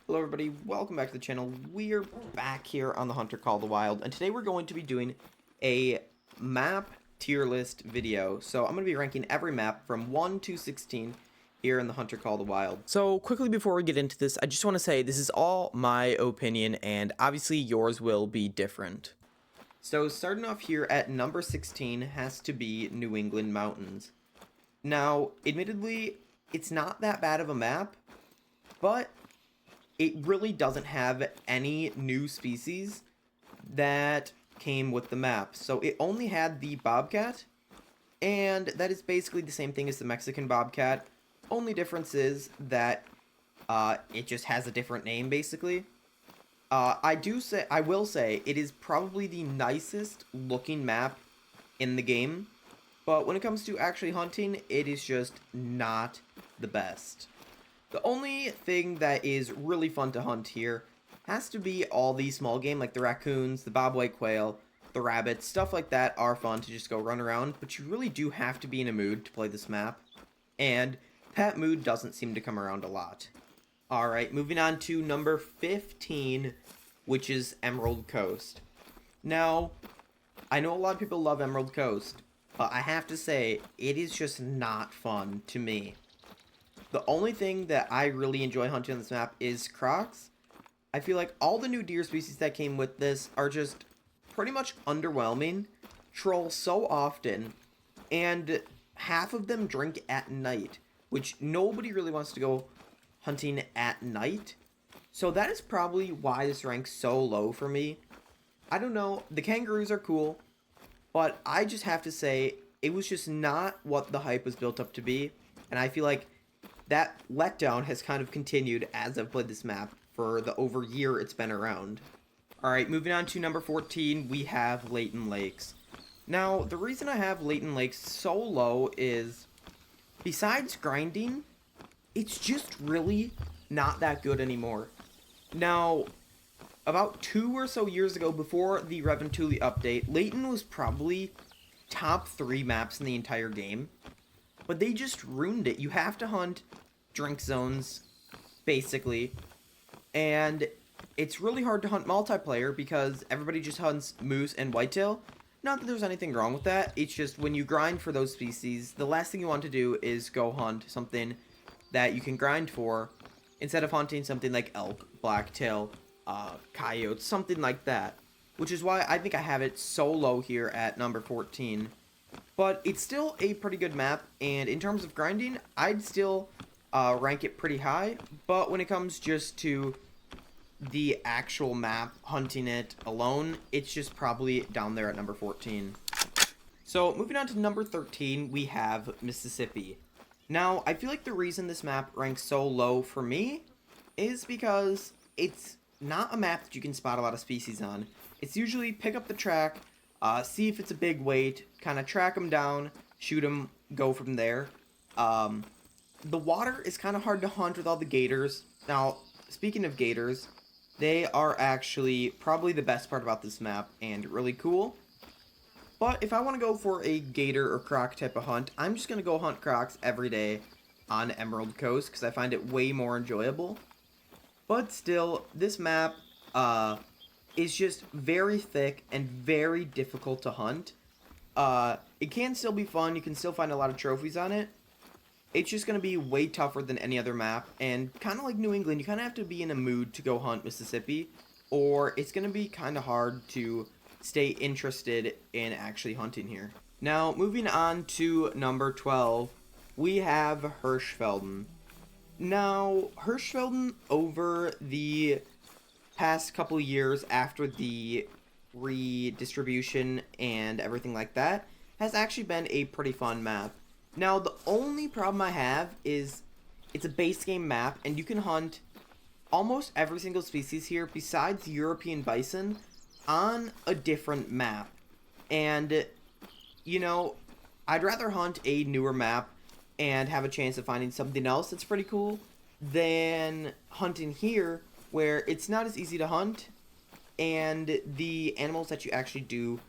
Hello everybody, welcome back to the channel. We're back here on the Hunter Call the Wild, and today we're going to be doing a map tier list video. So I'm going to be ranking every map from 1 to 16 here in the Hunter Call the Wild. So quickly before we get into this, I just want to say this is all my opinion, and obviously yours will be different. So starting off here at number 16 has to be New England Mountains. Now, admittedly, it's not that bad of a map, but it really doesn't have any new species that came with the map. So it only had the bobcat, and that is basically the same thing as the Mexican bobcat. Only difference is that it just has a different name, basically. I will say, it is probably the nicest looking map in the game, but when it comes to actually hunting, it is just not the best. The only thing that is really fun to hunt here has to be all the small game, like the raccoons, the bobwhite quail, the rabbits, stuff like that are fun to just go run around, but you really do have to be in a mood to play this map, and that mood doesn't seem to come around a lot. Alright, moving on to number 15, which is Emerald Coast. Now, I know a lot of people love Emerald Coast, but I have to say, it is just not fun to me. The only thing that I really enjoy hunting on this map is crocs. I feel like all the new deer species that came with this are just pretty much underwhelming, troll so often, and half of them drink at night, which nobody really wants to go hunting at night. So that is probably why this ranks so low for me. I don't know, the kangaroos are cool, but I just have to say, it was just not what the hype was built up to be, and I feel like that letdown has kind of continued as I've played this map for the over year it's been around. Alright, moving on to number 14, we have Layton Lakes. Now, the reason I have Layton Lakes so low is, besides grinding, it's just really not that good anymore. Now, about 2 or so years ago, before the Reventuli update, Layton was probably top 3 maps in the entire game. But they just ruined it. You have to hunt drink zones, basically. And it's really hard to hunt multiplayer because everybody just hunts moose and whitetail. Not that there's anything wrong with that. It's just when you grind for those species, the last thing you want to do is go hunt something that you can grind for instead of hunting something like elk, blacktail, coyotes, something like that. Which is why I think I have it so low here at number 14. But it's still a pretty good map, and in terms of grinding, I'd still rank it pretty high. But when it comes just to the actual map, hunting it alone, it's just probably down there at number 14. So moving on to number 13, we have Mississippi. Now, I feel like the reason this map ranks so low for me is because it's not a map that you can spot a lot of species on. It's usually pick up the track, see if it's a big weight, kind of track them down, shoot them, go from there. The water is kind of hard to hunt with all the gators. Now, speaking of gators, they are actually probably the best part about this map and really cool. But if I want to go for a gator or croc type of hunt, I'm just going to go hunt crocs every day on Emerald Coast because I find it way more enjoyable. But still, this map is just very thick and very difficult to hunt. It can still be fun, you can still find a lot of trophies on it. It's just going to be way tougher than any other map, and kind of like New England, you kind of have to be in a mood to go hunt Mississippi, or it's going to be kind of hard to stay interested in actually hunting here. Now, moving on to number 12, we have Hirschfelden. Now, Hirschfelden, over the past couple years after the redistribution and everything like that, has actually been a pretty fun map. Now, the only problem I have is it's a base game map, and you can hunt almost every single species here besides European bison on a different map. And, you know, I'd rather hunt a newer map and have a chance of finding something else that's pretty cool than hunting here where it's not as easy to hunt, and the animals that you actually do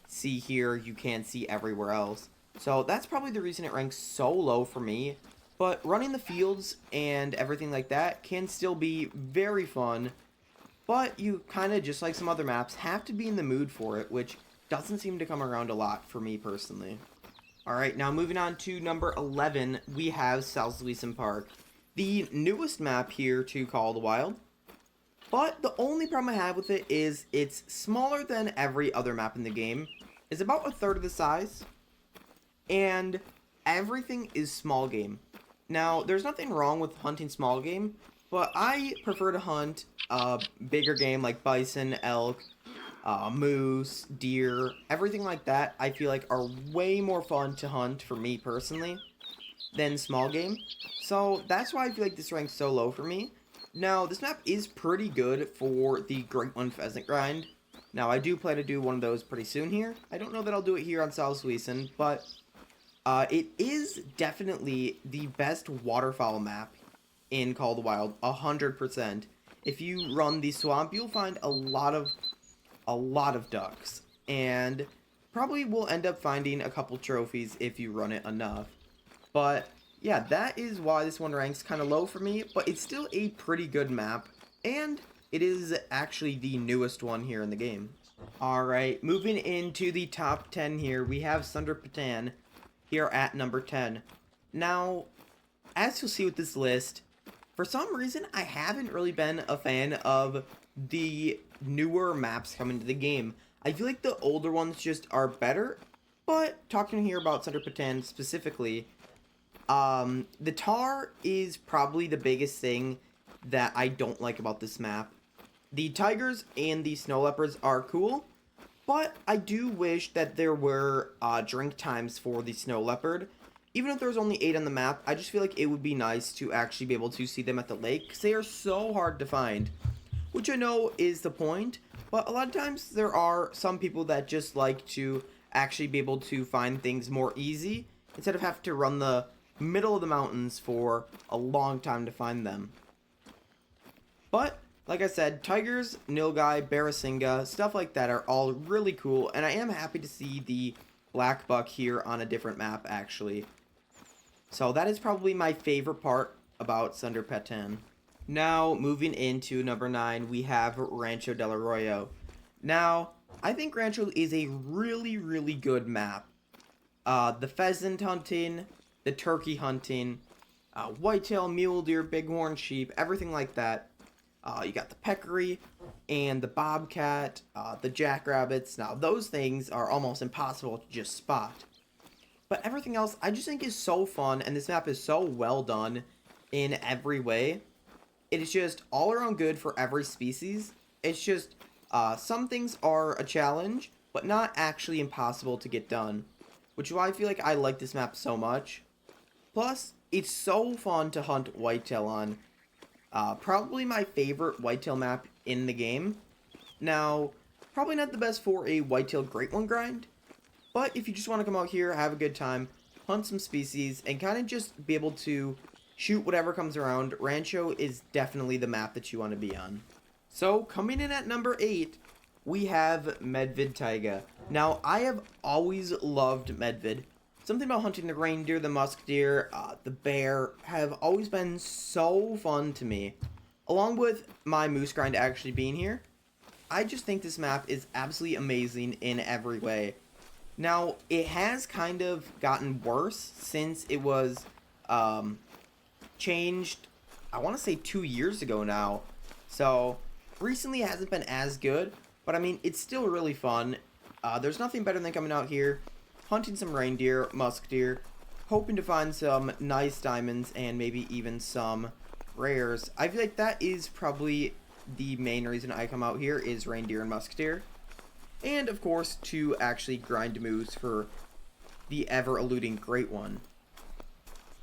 see here, you can't see everywhere else. So that's probably the reason it ranks so low for me. But running the fields and everything like that can still be very fun, but you kind of, just like some other maps, have to be in the mood for it, which doesn't seem to come around a lot for me personally. Alright, now moving on to number 11, we have South Louison Park, the newest map here to Call of the Wild. But the only problem I have with it is it's smaller than every other map in the game. It's about a third of the size, and everything is small game. Now, there's nothing wrong with hunting small game, but I prefer to hunt bigger game like bison, elk, moose, deer, everything like that. I feel like are way more fun to hunt for me personally than small game. So that's why I feel like this ranks so low for me. Now, this map is pretty good for the Great One Pheasant grind. Now, I do plan to do one of those pretty soon here. I don't know that I'll do it here on South Louison, but it is definitely the best waterfowl map in Call of the Wild, 100%. If you run the swamp, you'll find a lot of ducks, and probably will end up finding a couple trophies if you run it enough. But yeah, that is why this one ranks kind of low for me, but it's still a pretty good map, and it is actually the newest one here in the game. Alright, moving into the top 10 here, we have Thunder Patan here at number 10. Now, as you'll see with this list, for some reason, I haven't really been a fan of the newer maps coming to the game. I feel like the older ones just are better, but talking here about Thunder Patan specifically, the tar is probably the biggest thing that I don't like about this map. The tigers and the snow leopards are cool, but I do wish that there were drink times for the snow leopard. Even if there's only 8 on the map, I just feel like it would be nice to actually be able to see them at the lake, because they are so hard to find. Which I know is the point, but a lot of times there are some people that just like to actually be able to find things more easy, instead of having to run the middle of the mountains for a long time to find them. But like I said, tigers, nilgai, barasinga, stuff like that are all really cool, and I am happy to see the black buck here on a different map, actually. So that is probably my favorite part about Thunder Patan. Now, moving into number 9, we have Rancho del Arroyo. Now, I think Rancho is a really, really good map. The pheasant hunting, the turkey hunting, whitetail, mule deer, bighorn sheep, everything like that. You got the peccary and the bobcat, the jackrabbits. Now, those things are almost impossible to just spot. But everything else, I just think is so fun, and this map is so well done in every way. It is just all around good for every species. It's just, some things are a challenge, but not actually impossible to get done. Which is why I feel like I like this map so much. Plus, it's so fun to hunt whitetail on. Probably my favorite whitetail map in the game. Now, probably not the best for a whitetail Great One grind, but if you just want to come out here, have a good time, hunt some species, and kind of just be able to shoot whatever comes around, Rancho is definitely the map that you want to be on. So, coming in at number 8, we have Medved Taiga. Now, I have always loved Medved. Something about hunting the reindeer, the musk deer, the bear have always been so fun to me. Along with my moose grind actually being here, I just think this map is absolutely amazing in every way. Now, it has kind of gotten worse since it was changed, I want to say 2 years ago now. So, recently it hasn't been as good, but I mean, it's still really fun. There's nothing better than coming out here, hunting some reindeer, musk deer, hoping to find some nice diamonds and maybe even some rares. I feel like that is probably the main reason I come out here is reindeer and musk deer. And of course to actually grind moose for the ever-eluding Great One.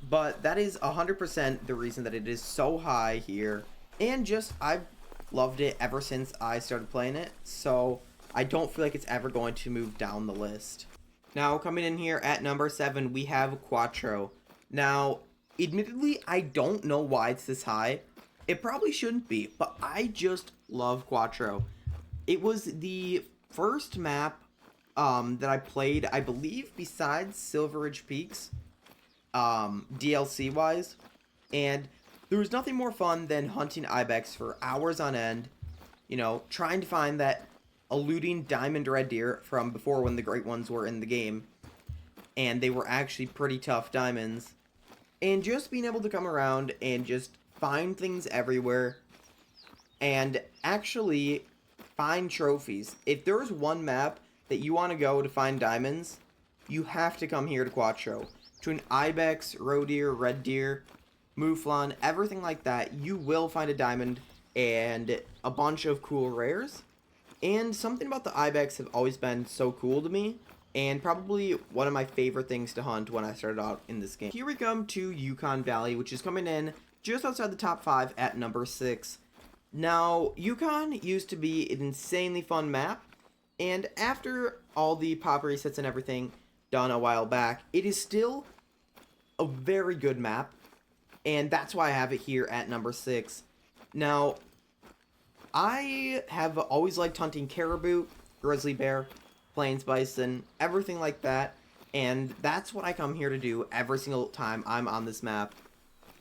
But that is 100% the reason that it is so high here. And just, I've loved it ever since I started playing it. So I don't feel like it's ever going to move down the list. Now, coming in here at number 7, we have Quattro. Now, admittedly, I don't know why it's this high. It probably shouldn't be, but I just love Quattro. It was the first map that I played, I believe, besides Silver Ridge Peaks. DLC wise, and there was nothing more fun than hunting ibex for hours on end, you know, trying to find that eluding diamond red deer from before when the great ones were in the game, and they were actually pretty tough diamonds, and just being able to come around and just find things everywhere and actually find trophies. If there's one map that you want to go to find diamonds, you have to come here to Quattro. Between ibex, roe deer, red deer, mouflon, everything like that, you will find a diamond and a bunch of cool rares. And something about the ibex have always been so cool to me, and probably one of my favorite things to hunt when I started out in this game. Here we come to Yukon Valley, which is coming in just outside the top 5 at number 6. Now, Yukon used to be an insanely fun map, and after all the pop resets and everything done a while back, it is still a very good map, and that's why I have it here at number 6. Now, I have always liked hunting caribou, grizzly bear, plains bison, everything like that, and that's what I come here to do every single time I'm on this map.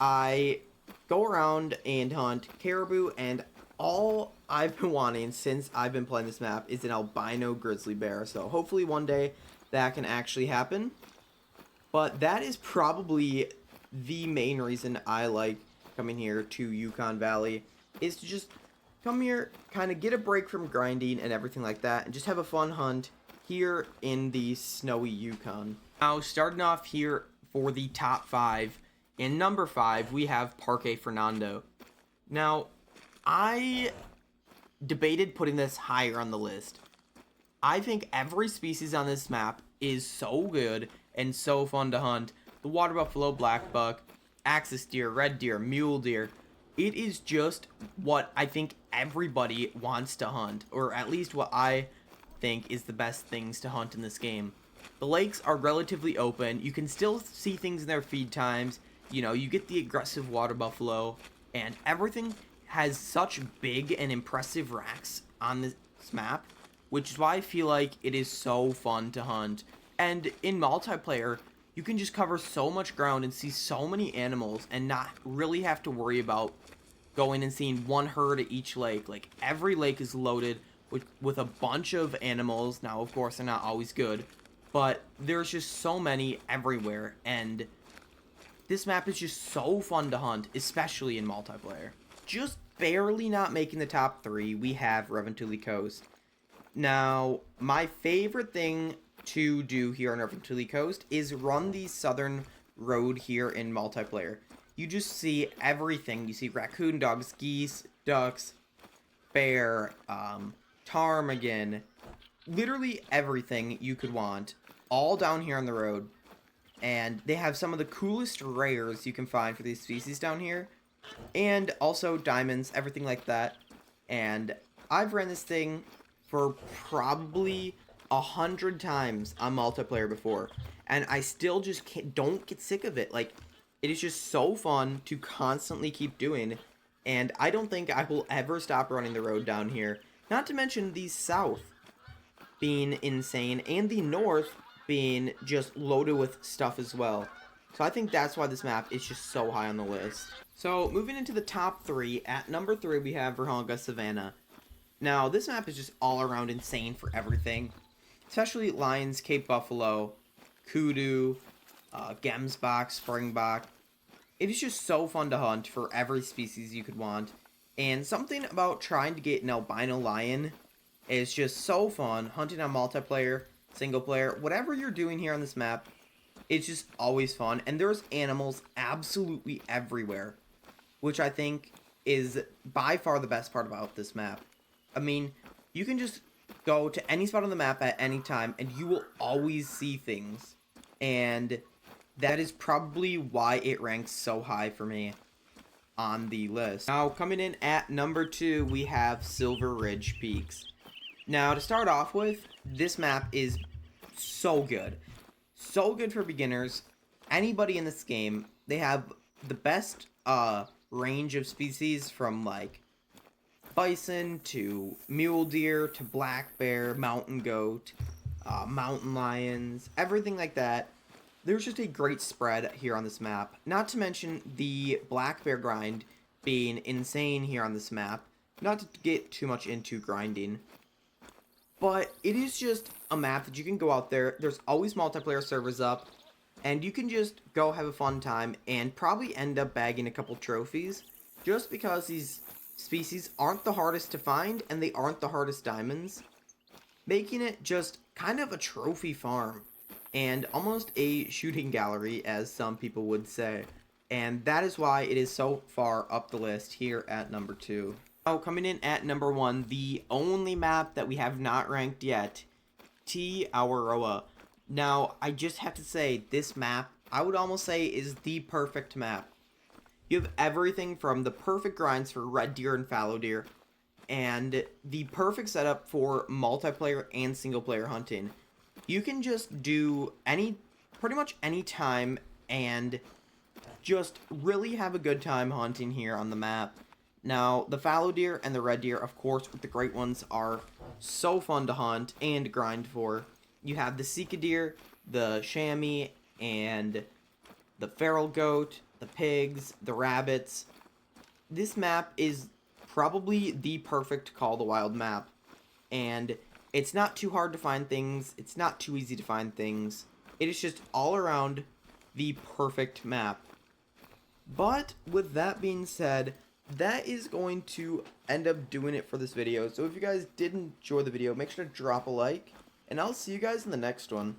I go around and hunt caribou, and all I've been wanting since I've been playing this map is an albino grizzly bear, so hopefully one day that can actually happen. But that is probably the main reason I like coming here to Yukon Valley, is to just come here, kind of get a break from grinding and everything like that, and just have a fun hunt here in the snowy Yukon. Now, starting off here for the top 5, in number 5, we have Parque Fernando. Now, I debated putting this higher on the list. I think every species on this map is so good and so fun to hunt. The water buffalo, black buck, axis deer, red deer, mule deer. It is just what I think everybody wants to hunt, or at least what I think is the best things to hunt in this game. The lakes are relatively open. You can still see things in their feed times. You know, you get the aggressive water buffalo, and everything has such big and impressive racks on this map, which is why I feel like it is so fun to hunt. And in multiplayer, you can just cover so much ground and see so many animals and not really have to worry about going and seeing one herd at each lake. Like, every lake is loaded with a bunch of animals. Now, of course, they're not always good, but there's just so many everywhere, and this map is just so fun to hunt, especially in multiplayer. Just barely not making the top 3, we have Reventuli Coast. Now, my favorite thing to do here on Reventuli Coast is run the southern road here in multiplayer. You just see everything. You see raccoon, dogs, geese, ducks, bear, ptarmigan, literally everything you could want, all down here on the road. And they have some of the coolest rares you can find for these species down here, and also diamonds, everything like that. And I've ran this thing for probably 100 times on multiplayer before, and I still just don't get sick of it. Like, it is just so fun to constantly keep doing, and I don't think I will ever stop running the road down here. Not to mention the south being insane, and the north being just loaded with stuff as well. So I think that's why this map is just so high on the list. So moving into the top 3, at number 3 we have Virunga Savannah. Now, this map is just all around insane for everything, especially lions, Cape Buffalo, kudu, gemsbok, springbok. It is just so fun to hunt for every species you could want, and something about trying to get an albino lion is just so fun. Hunting on multiplayer, single player, whatever you're doing here on this map, it's just always fun, and there's animals absolutely everywhere, which I think is by far the best part about this map. I mean, you can just go to any spot on the map at any time, and you will always see things, and that is probably why it ranks so high for me on the list. Now, coming in at number 2, we have Silver Ridge Peaks. Now, to start off with, this map is so good. So good for beginners. Anybody in this game, they have the best range of species, from like bison to mule deer to black bear, mountain goat, mountain lions, everything like that. there's just a great spread here on this map. Not to mention the black bear grind being insane here on this map. Not to get too much into grinding, but it is just a map that you can go out there. There's always multiplayer servers up, and you can just go have a fun time and probably end up bagging a couple trophies just because these species aren't the hardest to find and they aren't the hardest diamonds, making it just kind of a trophy farm and almost a shooting gallery, as some people would say. And that is why it is so far up the list here at number 2. Oh, coming in at number 1, the only map that we have not ranked yet, Awaroa. Now, I just have to say, this map, I would almost say, is the perfect map. You have everything from the perfect grinds for red deer and fallow deer, and the perfect setup for multiplayer and single player hunting. You can just do pretty much any time and just really have a good time hunting here on the map. Now, the fallow deer and the red deer, of course, with the great ones, are so fun to hunt and grind for. You have the sika deer, the chamois, and the feral goat, the pigs, the rabbits. This map is probably the perfect Call the Wild map, and it's not too hard to find things, it's not too easy to find things. It is just all around the perfect map. But with that being said, that is going to end up doing it for this video. So if you guys did enjoy the video, make sure to drop a like, and I'll see you guys in the next one.